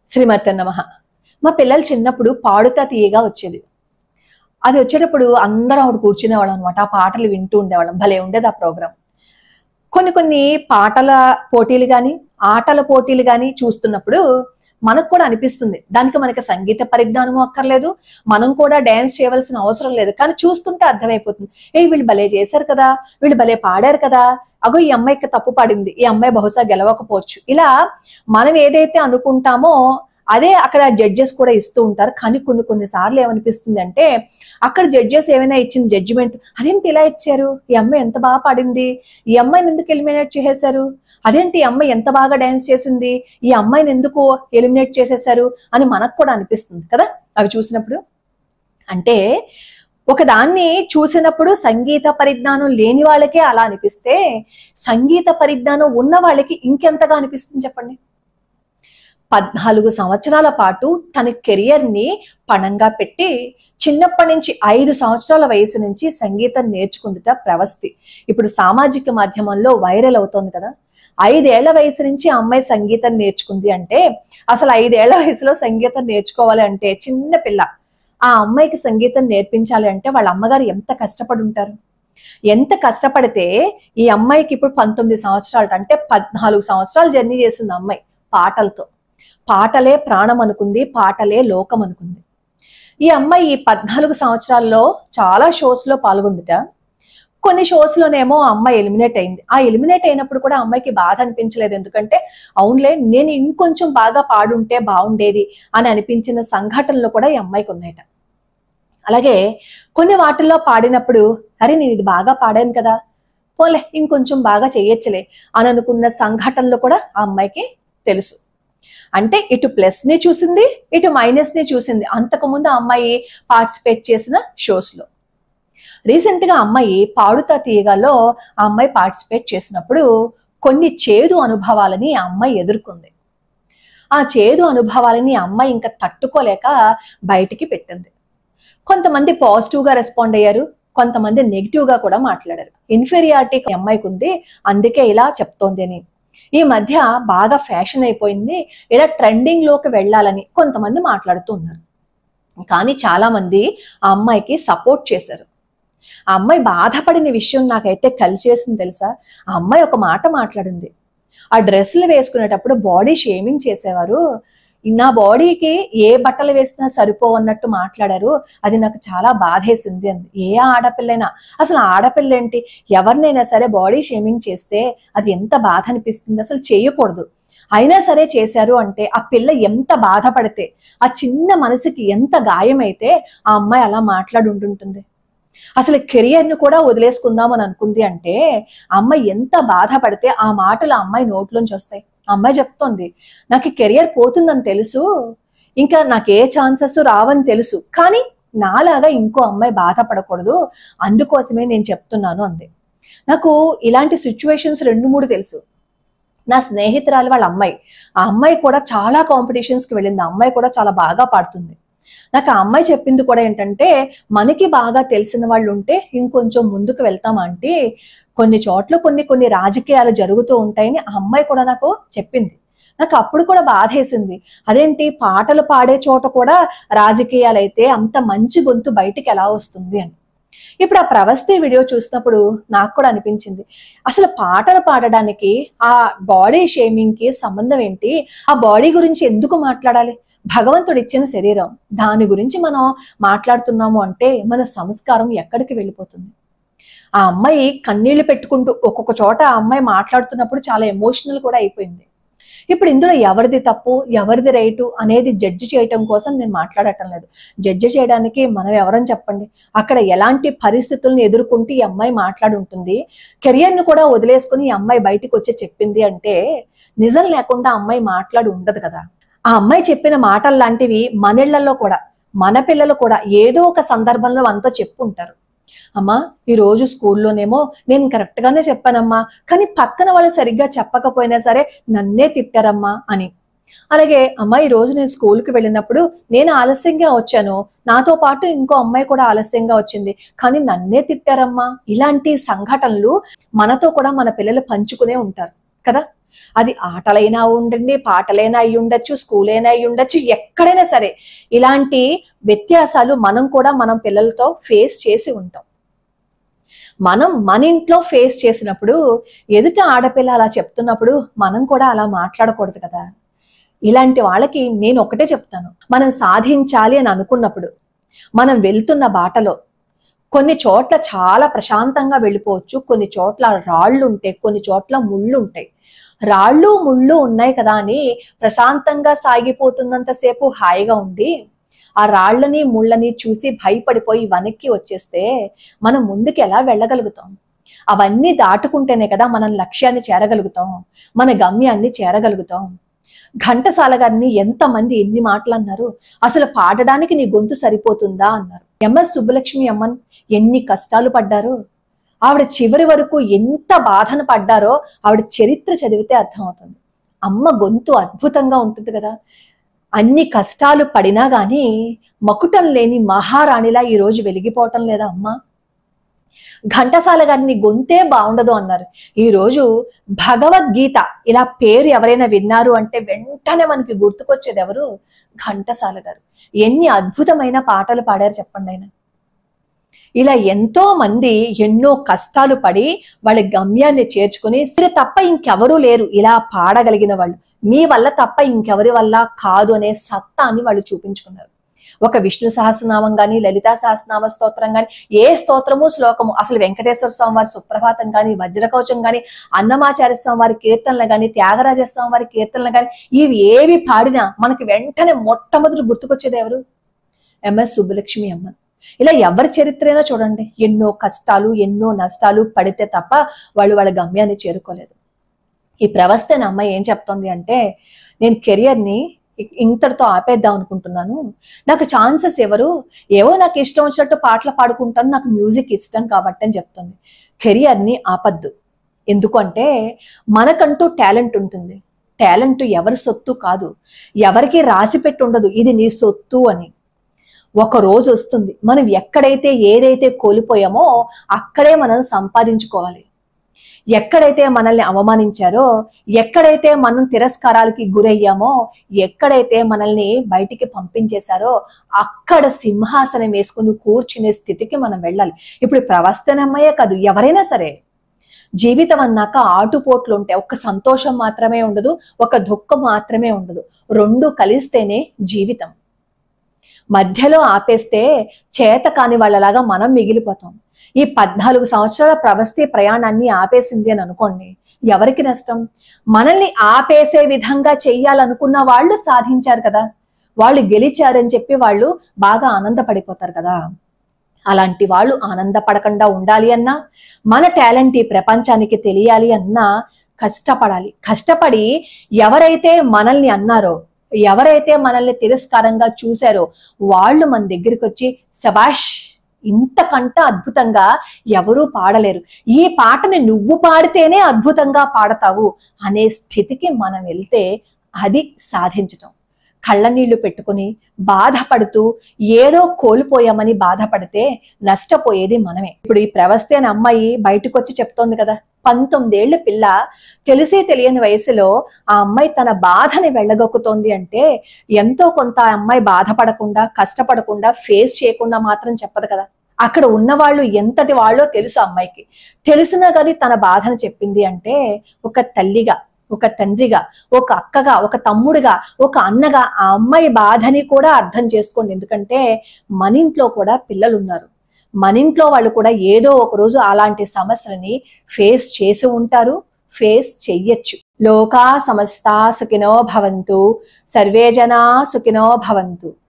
శ్రీమతి నమః. మా పిల్లలు చిన్నప్పుడు పాడుతా తీయగా వచ్చేది. అది వచ్చేటప్పుడు అందరం ఆవిడ కూర్చునేవాళ్ళం అనమాట. ఆ పాటలు వింటూ ఉండేవాళ్ళం. భలే ఉండేది ఆ ప్రోగ్రాం. కొన్ని పాటల పోటీలు కానీ, ఆటల పోటీలు కానీ చూస్తున్నప్పుడు మనకు కూడా అనిపిస్తుంది. దానికి మనకి సంగీత పరిజ్ఞానం అక్కర్లేదు, మనం కూడా డాన్స్ చేయవలసిన అవసరం లేదు. కానీ చూస్తుంటే అర్థమైపోతుంది. వీళ్ళు భలే చేశారు కదా, వీళ్ళు భలే పాడారు కదా, అగో ఈ అమ్మాయికి తప్పు పాడింది, ఈ అమ్మాయి బహుశా గెలవకపోవచ్చు. ఇలా మనం ఏదైతే అనుకుంటామో అదే అక్కడ జడ్జెస్ కూడా ఇస్తూ ఉంటారు. కానీ కొన్ని సార్లు ఏమనిపిస్తుంది అంటే, అక్కడ జడ్జెస్ ఏమైనా ఇచ్చిన జడ్జిమెంట్, అదేంటి ఇలా ఇచ్చారు, ఈ అమ్మాయి ఎంత బాగా పాడింది, ఈ అమ్మాయిని ఎందుకు ఎలిమినేట్ చేసేశారు, అదేంటి ఈ అమ్మాయి ఎంత బాగా డాన్స్ చేసింది, ఈ అమ్మాయిని ఎందుకు ఎలిమినేట్ చేసేశారు అని మనకు కూడా అనిపిస్తుంది కదా అవి చూసినప్పుడు. అంటే ఒకదాన్ని చూసినప్పుడు సంగీత పరిజ్ఞానం లేని వాళ్ళకే అలా అనిపిస్తే, సంగీత పరిజ్ఞానం ఉన్న వాళ్ళకి ఇంకెంతగా అనిపిస్తుంది చెప్పండి. 14 సంవత్సరాల పాటు తన కెరియర్ ని పణంగా పెట్టి చిన్నప్పటి నుంచి 5 సంవత్సరాల వయసు నుంచి సంగీతం నేర్చుకుందిట ప్రవస్తి. ఇప్పుడు సామాజిక మాధ్యమంలో వైరల్ అవుతోంది కదా. 5 ఏళ్ల వయసు నుంచి ఆ అమ్మాయి సంగీతం నేర్చుకుంది అంటే, అసలు 5 ఏళ్ల వయసులో సంగీతం నేర్చుకోవాలి అంటే చిన్న పిల్ల, ఆ అమ్మాయికి సంగీతం నేర్పించాలి అంటే వాళ్ళ అమ్మగారు ఎంత కష్టపడి ఉంటారు. ఎంత కష్టపడితే ఈ అమ్మాయికి ఇప్పుడు 19 సంవత్సరాలు, అంటే 14 సంవత్సరాలు జర్నీ చేసింది అమ్మాయి పాటలతో. పాటలే ప్రాణం అనుకుంది, పాటలే లోకం అనుకుంది. ఈ అమ్మాయి ఈ 14 సంవత్సరాల్లో చాలా షోస్ లో పాల్గొందిట. కొన్ని షోస్ లోనేమో ఆ అమ్మాయి ఎలిమినేట్ అయింది. ఆ ఎలిమినేట్ అయినప్పుడు కూడా అమ్మాయికి బాధ అనిపించలేదు. ఎందుకంటే అవునులే, నేను ఇంకొంచెం బాగా పాడుంటే బాగుండేది అని అనిపించిన సంఘటనలు కూడా ఈ అమ్మాయికి ఉన్నాయట. అలాగే కొన్ని వాటిల్లో పాడినప్పుడు, అరే నేను ఇది బాగా పాడాను కదా, పోలే ఇంకొంచెం బాగా చెయ్యొచ్చులే అని అనుకున్న సంఘటనలు కూడా ఆ అమ్మాయికి తెలుసు. అంటే ఇటు ప్లస్ ని చూసింది, ఇటు మైనస్ ని చూసింది అంతకుముందు ఆ అమ్మాయి పార్టిసిపేట్ చేసిన షోస్ లో. రీసెంట్ గా అమ్మాయి పాడుతా తీయగాలో ఆ అమ్మాయి పార్టిసిపేట్ చేసినప్పుడు కొన్ని చేదు అనుభవాలని ఆ అమ్మాయి ఎదుర్కొంది. ఆ చేదు అనుభవాలని ఆ అమ్మాయి ఇంకా తట్టుకోలేక బయటికి పెట్టింది. కొంతమంది పాజిటివ్ గా రెస్పాండ్ అయ్యారు, కొంతమంది నెగిటివ్ గా కూడా మాట్లాడారు. ఇన్ఫీరియారిటీ అమ్మాయికి ఉంది, అందుకే ఇలా చెప్తోంది అని. ఈ మధ్య బాగా ఫ్యాషన్ అయిపోయింది, ఇలా ట్రెండింగ్ లోకి వెళ్ళాలని కొంతమంది మాట్లాడుతూ ఉన్నారు. కానీ చాలా మంది ఆ అమ్మాయికి సపోర్ట్ చేశారు. ఆ అమ్మాయి బాధపడిన విషయం నాకైతే కలిచేసింది తెలుసా. ఆ అమ్మాయి ఒక మాట మాట్లాడింది, ఆ డ్రెస్సులు వేసుకునేటప్పుడు బాడీ షేమింగ్ చేసేవారు, నా బాడీకి ఏ బట్టలు వేసినా సరిపోవన్నట్టు మాట్లాడారు, అది నాకు చాలా బాధేసింది అంది. ఏ ఆడపిల్లైనా, అసలు ఆడపిల్ల ఏంటి, ఎవరినైనా సరే బాడీ షేమింగ్ చేస్తే అది ఎంత బాధ అనిపిస్తుంది, అసలు చేయకూడదు. అయినా సరే చేశారు అంటే ఆ పిల్ల ఎంత బాధపడితే, ఆ చిన్న మనసుకి ఎంత గాయమైతే ఆ అమ్మాయి అలా మాట్లాడి ఉంటుంటుంది. అసలు కెరియర్ ను కూడా వదిలేసుకుందామని అనుకుంది అంటే ఆ అమ్మాయి ఎంత బాధపడితే ఆ మాటలు ఆ అమ్మాయి నోట్లోంచి వస్తాయి. ఆ అమ్మాయి చెప్తోంది, నాకు కెరియర్ పోతుందని తెలుసు, ఇంకా నాకు ఏ ఛాన్సెస్ రావని తెలుసు, కానీ నాలాగా ఇంకో అమ్మాయి బాధపడకూడదు, అందుకోసమే నేను చెప్తున్నాను అంది. నాకు ఇలాంటి సిచ్యువేషన్స్ 2-3 తెలుసు. నా స్నేహితురాలు వాళ్ళ అమ్మాయి, ఆ అమ్మాయి కూడా చాలా కాంపిటీషన్స్ కి వెళ్ళింది. ఆ అమ్మాయి కూడా చాలా బాగా పాడుతుంది. నాకు ఆ అమ్మాయి చెప్పింది కూడా ఏంటంటే, మనకి బాగా తెలిసిన వాళ్ళు ఉంటే ఇంకొంచెం ముందుకు వెళ్తాం అంటే, కొన్ని చోట్ల కొన్ని రాజకీయాలు జరుగుతూ ఉంటాయని ఆ అమ్మాయి కూడా నాకు చెప్పింది. నాకు అప్పుడు కూడా బాధేసింది, అదేంటి పాటలు పాడే చోట కూడా రాజకీయాలు అయితే అంత మంచి గొంతు బయటికి ఎలా వస్తుంది అని. ఇప్పుడు ఆ ప్రవస్తి వీడియో చూసినప్పుడు నాకు కూడా అనిపించింది, అసలు పాటలు పాడడానికి ఆ బాడీ షేమింగ్ కి సంబంధం ఏంటి, ఆ బాడీ గురించి ఎందుకు మాట్లాడాలి, భగవంతుడు ఇచ్చిన శరీరం, దాని గురించి మనం మాట్లాడుతున్నాము అంటే మన సంస్కారం ఎక్కడికి వెళ్ళిపోతుంది. ఆ అమ్మాయి కన్నీళ్లు పెట్టుకుంటూ ఒక్కొక్క చోట ఆ అమ్మాయి మాట్లాడుతున్నప్పుడు చాలా ఎమోషనల్ కూడా అయిపోయింది. ఇప్పుడు ఇందులో ఎవరిది తప్పు ఎవరిది రైటు అనేది జడ్జి చేయటం కోసం నేను మాట్లాడటం లేదు. జడ్జి చేయడానికి మనం ఎవరని చెప్పండి. అక్కడ ఎలాంటి పరిస్థితులను ఎదుర్కొంటూ ఈ అమ్మాయి మాట్లాడి ఉంటుంది, కెరియర్ ను కూడా వదిలేసుకుని ఈ అమ్మాయి బయటికి వచ్చి చెప్పింది అంటే నిజం లేకుండా అమ్మాయి మాట్లాడి ఉండదు కదా. ఆ అమ్మాయి చెప్పిన మాటలు లాంటివి మన ఇళ్లలో కూడా, మన పిల్లలు కూడా ఏదో ఒక సందర్భంలో మనతో చెప్పుంటారు. అమ్మా ఈ రోజు స్కూల్లోనేమో నేను కరెక్ట్ గానే చెప్పానమ్మా, కానీ పక్కన వాళ్ళు సరిగ్గా చెప్పకపోయినా సరే నన్నే తిట్టారమ్మా అని. అలాగే అమ్మ ఈ రోజు నేను స్కూల్కి వెళ్ళినప్పుడు నేను ఆలస్యంగా వచ్చాను, నాతో పాటు ఇంకో అమ్మాయి కూడా ఆలస్యంగా వచ్చింది, కానీ నన్నే తిట్టారమ్మా. ఇలాంటి సంఘటనలు మనతో కూడా మన పిల్లలు పంచుకునే ఉంటారు కదా. అది ఆటలైనా ఉండండి, పాటలైనా అయి ఉండొచ్చు, స్కూల్ అయినా అయి ఉండొచ్చు, ఎక్కడైనా సరే ఇలాంటి వ్యత్యాసాలు మనం కూడా మనం పిల్లలతో ఫేస్ చేసి ఉంటాం. మనం మన ఇంట్లో ఫేస్ చేసినప్పుడు ఎదుట ఆడపిల్ల అలా చెప్తున్నప్పుడు మనం కూడా అలా మాట్లాడకూడదు కదా. ఇలాంటి వాళ్ళకి నేను ఒకటే చెప్తాను, మనం సాధించాలి అని అనుకున్నప్పుడు మనం వెళ్తున్న బాటలో కొన్ని చోట్ల చాలా ప్రశాంతంగా వెళ్ళిపోవచ్చు, కొన్ని చోట్ల రాళ్ళు ఉంటాయి, కొన్ని చోట్ల ముళ్ళు ఉంటాయి. రాళ్ళు ముళ్ళు ఉన్నాయి కదా అని ప్రశాంతంగా సాగిపోతున్నంతసేపు హాయిగా ఉండి ఆ రాళ్ళని ముళ్ళని చూసి భయపడిపోయి వెనక్కి వచ్చేస్తే మనం ముందుకు ఎలా వెళ్ళగలుగుతాం? అవన్నీ దాటుకుంటేనే కదా మనం లక్ష్యాన్ని చేరగలుగుతాం, మన గమ్యాన్ని చేరగలుగుతాం. ఘంటసాల గారిని ఎంతమంది ఎన్ని మాటలు అన్నారు, అసలు పాడడానికి నీ గొంతు సరిపోతుందా అన్నారు. ఎంఎస్ సుబ్బలక్ష్మి అమ్మన్ ఎన్ని కష్టాలు పడ్డారో, ఆవిడ చివరి వరకు ఎంత బాధను పడ్డారో ఆవిడ చరిత్ర చదివితే అర్థమవుతుంది. అమ్మ గొంతు అద్భుతంగా ఉంటుంది కదా. అన్ని కష్టాలు పడినా గాని మకుటం లేని మహారాణిలా ఈ రోజు వెలిగిపోవటం లేదా అమ్మ? ఘంటసాల గారిని గొంతే బాగుండదు అన్నారు. ఈ రోజు భగవద్గీత ఇలా పేరు ఎవరైనా విన్నారు అంటే వెంటనే మనకి గుర్తుకొచ్చేది ఎవరు? ఘంటసాల గారు. ఎన్ని అద్భుతమైన పాటలు పాడారు చెప్పండి ఆయన. ఇలా ఎంతో మంది ఎన్నో కష్టాలు పడి వాళ్ళ గమ్యాన్ని చేర్చుకుని మీరు తప్ప ఇంకెవరూ లేరు ఇలా పాడగలిగిన వాళ్ళు, మీ వల్ల తప్ప ఇంకెవరి వల్ల కాదు అనే సత్తాన్ని వాళ్ళు చూపించుకున్నారు. ఒక విష్ణు సహస్రనామం గాని, లలితా సహస్రనామ స్తోత్రం గాని, ఏ స్తోత్రము శ్లోకము, అసలు వెంకటేశ్వర స్వామి వారి సుప్రభాతం గాని, వజ్రకవచం గాని, అన్నమాచార్య స్వామి వారి కీర్తనలు గాని, త్యాగరాజ స్వామి వారి కీర్తనలు గాని, ఇవి ఏవి పాడినా మనకి వెంటనే మొట్టమొదటి గుర్తుకొచ్చేది ఎవరు? ఎంఎస్ సుబ్బలక్ష్మి అమ్మ. ఇలా ఎవరి చరిత్ర అయినా చూడండి, ఎన్నో కష్టాలు ఎన్నో నష్టాలు పడితే తప్ప వాళ్ళు వాళ్ళ గమ్యాన్ని చేరుకోలేదు. ఈ ప్రవస్థన అమ్మాయి ఏం చెప్తోంది అంటే, నేను కెరియర్ని ఇంతటితో ఆపేద్దాం అనుకుంటున్నాను, నాకు ఛాన్సెస్ ఎవరు, ఏవో నాకు ఇష్టం వచ్చినట్టు పాటలు పాడుకుంటాను, నాకు మ్యూజిక్ ఇష్టం కాబట్టి అని చెప్తుంది. కెరియర్ని ఆపద్దు. ఎందుకంటే మనకంటూ టాలెంట్ ఉంటుంది. టాలెంట్ ఎవరి సొత్తు కాదు, ఎవరికి రాసి పెట్టి ఉండదు ఇది నీ సొత్తు అని. ఒక రోజు వస్తుంది, మనం ఎక్కడైతే ఏదైతే కోల్పోయామో అక్కడే మనం సంపాదించుకోవాలి. ఎక్కడైతే మనల్ని అవమానించారో, ఎక్కడైతే మనం తిరస్కారాలకి గురయ్యామో, ఎక్కడైతే మనల్ని బయటికి పంపించేశారో అక్కడ సింహాసనం వేసుకుని కూర్చునే స్థితికి మనం వెళ్ళాలి. ఇప్పుడు ప్రవస్తనమ్మయ్యే కాదు, ఎవరైనా సరే జీవితం అన్నాక ఆటుపోట్లు ఉంటాయి. ఒక సంతోషం మాత్రమే ఉండదు, ఒక దుఃఖం మాత్రమే ఉండదు, రెండు కలిస్తేనే జీవితం. మధ్యలో ఆపేస్తే చేత కాని వాళ్ళలాగా మనం మిగిలిపోతాం. ఈ 14 సంవత్సరాల ప్రవస్థి ప్రయాణాన్ని ఆపేసింది అని అనుకోండి, ఎవరికి నష్టం? మనల్ని ఆపేసే విధంగా చెయ్యాలనుకున్న వాళ్ళు సాధించారు కదా, వాళ్ళు గెలిచారని చెప్పి వాళ్ళు బాగా ఆనందపడిపోతారు కదా. అలాంటి వాళ్ళు ఆనందపడకుండా ఉండాలి అన్నా, మన టాలెంట్ ఈ ప్రపంచానికి తెలియాలి అన్నా కష్టపడాలి. కష్టపడి ఎవరైతే మనల్ని అన్నారో, ఎవరైతే మనల్ని తిరస్కారంగా చూశారో వాళ్ళు మన దగ్గరికి వచ్చి శబాష్, ఇంతకంటే అద్భుతంగా ఎవరూ పాడలేరు, ఈ పాటని నువ్వు పాడితేనే అద్భుతంగా పాడతావు అనే స్థితికి మనం వెళ్తే అది సాధించటం. కళ్ళనీళ్లు పెట్టుకుని బాధపడుతూ ఏదో కోల్పోయామని బాధపడితే నష్టపోయేది మనమే. ఇప్పుడు ఈ ప్రవస్థన అమ్మాయి బయటకు వచ్చి చెప్తోంది కదా, 19 ఏళ్ల పిల్ల, తెలిసి తెలియని వయసులో ఆ అమ్మాయి తన బాధని వెళ్ళగొక్కుతోంది అంటే ఎంతో కొంత ఆ అమ్మాయి బాధపడకుండా కష్టపడకుండా ఫేస్ చేయకుండా మాత్రం చెప్పదు కదా. అక్కడ ఉన్నవాళ్ళు ఎంతటి వాళ్ళో తెలుసు అమ్మాయికి. తెలిసినా కానీ తన బాధను చెప్పింది అంటే ఒక తల్లిగా, ఒక తండ్రిగా, ఒక అక్కగా, ఒక తమ్ముడుగా, ఒక అన్నగా ఆ అమ్మాయి బాధని కూడా అర్థం చేసుకోండి. ఎందుకంటే మన ఇంట్లో కూడా పిల్లలు ఉన్నారు, మన ఇంట్లో వాళ్ళు కూడా ఏదో ఒక రోజు అలాంటి సమస్యలని ఫేస్ చేసి ఉంటారు, ఫేస్ చెయ్యొచ్చు. లోకా సమస్తా సుఖినో భవంతు, సర్వే జనా సుఖినో భవంతు.